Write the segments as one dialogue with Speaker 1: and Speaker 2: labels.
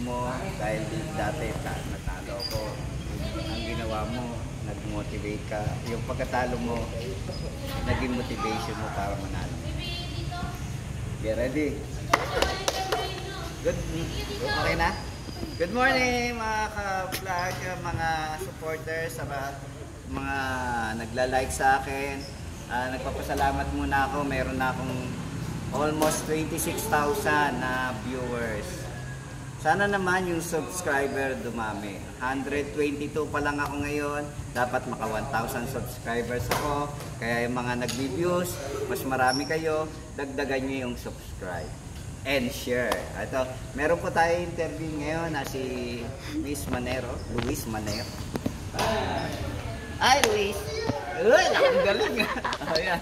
Speaker 1: mo dahil dati natalo ko. Ang ginawa mo, nag-motivate ka. Yung pagkatalo mo, naging motivation mo para manalo. Get ready? Good. Okay na? Good morning mga ka-vlog, mga supporters, mga nagla-like sa akin. Nagpapasalamat muna ako. Meron na akong almost 26,000 na viewers. Sana naman yung subscriber dumami. 122 pa lang ako ngayon. Dapat maka 1,000 subscribers ako. Kaya yung mga nag-views, mas marami kayo, dagdagan nyo yung subscribe and share. Ito, meron po tayo interview ngayon na si Miss Manero, Luis Manero. Ay, Luis! Uy, ang galing! Ayan,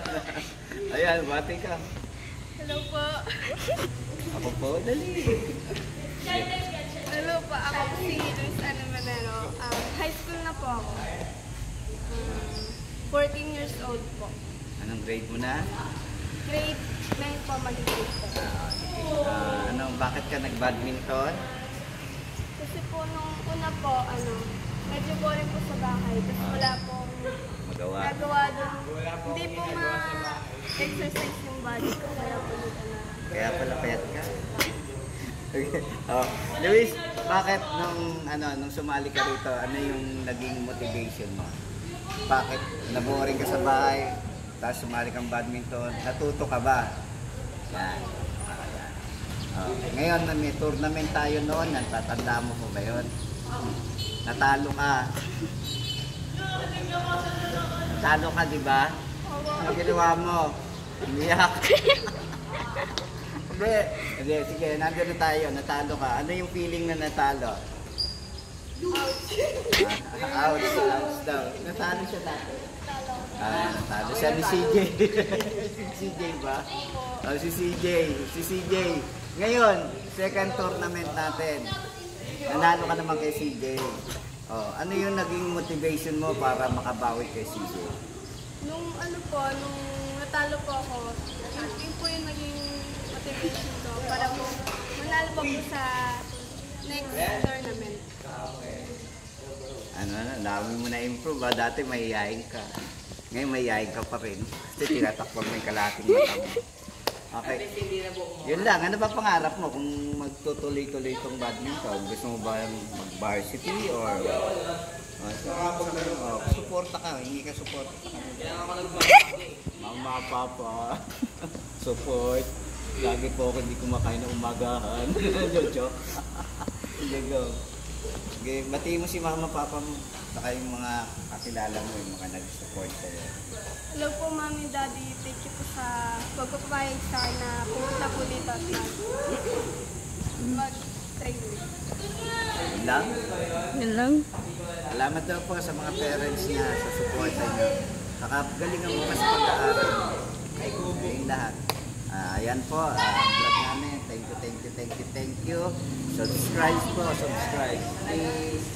Speaker 1: ayan, bati ka.
Speaker 2: Hello po.
Speaker 1: Ako po, dali.
Speaker 2: Hello po, ako si Luis Manero. High school na po ako. 14 years old po.
Speaker 1: Anong grade mo na?
Speaker 2: Grade 9 po, mag-grade po.
Speaker 1: Bakit ka nag-badminton?
Speaker 2: Kasi po nung una po, medyo boring po sa bahay. Tapos wala pong
Speaker 1: Magawa.
Speaker 2: nagawa doon. Hindi po ma-exercise yung body ko. Kaya po
Speaker 1: Kaya pala payat ka. Luis, bakit nung sumali ka rito, ano yung naging motivation mo? Bakit naboring ka sa bahay, tapos sumali kang badminton, natuto ka ba? Yan. Ngayon, may tournament tayo noon, natatanda mo ba yun? Natalo ka. Natalo ka, di ba? Ano ginawa mo? Umiyak. Hindi, sige, nandun na tayo, natalo ka. Ano yung feeling na natalo? Ouch daw. Natalo siya dati. Natalo siya ni CJ. Si CJ ba? Si CJ. Ngayon, second tournament natin. Nanalo ka naman kay CJ. Ano yung naging motivation mo para makabawi kay CJ?
Speaker 2: Nung natalo po ako, yun po yung naging motivation ko para po manalo po ko sa next tournament.
Speaker 1: Dami mo na improve ba? Dati mahihayin ka. Ngayon mahihayin ka pa rin. Kasi tinatakpag mo yung kalating mata mo. Okay. Yun lang. Ano ba pangarap mo kung magtutuloy-tuloy itong badminton? Gusto mo ba mag-varsity or suporta ka? Hindi ka suporta ka. Mama, papa. Support. Lagi po ako hindi kumakain ng umagahan. Jojo. Go. Okay, batiin mo si mama, papa mo. Saka yung mga kakilala mo, yung mga nag-support sa'yo.
Speaker 2: Hello po, mami, daddy. Thank you po sa pagpapayag sa akin na pumunta po dito at mag-training.
Speaker 1: Yun lang?
Speaker 3: Yun lang.
Speaker 1: Salamat daw po sa mga parents niya sa support niyo. Saka galingan mo pa sa pag-aaral mo. Ayun lahat. Ayan po, vlog namin. Thank you. Subscribe po, subscribe. Please.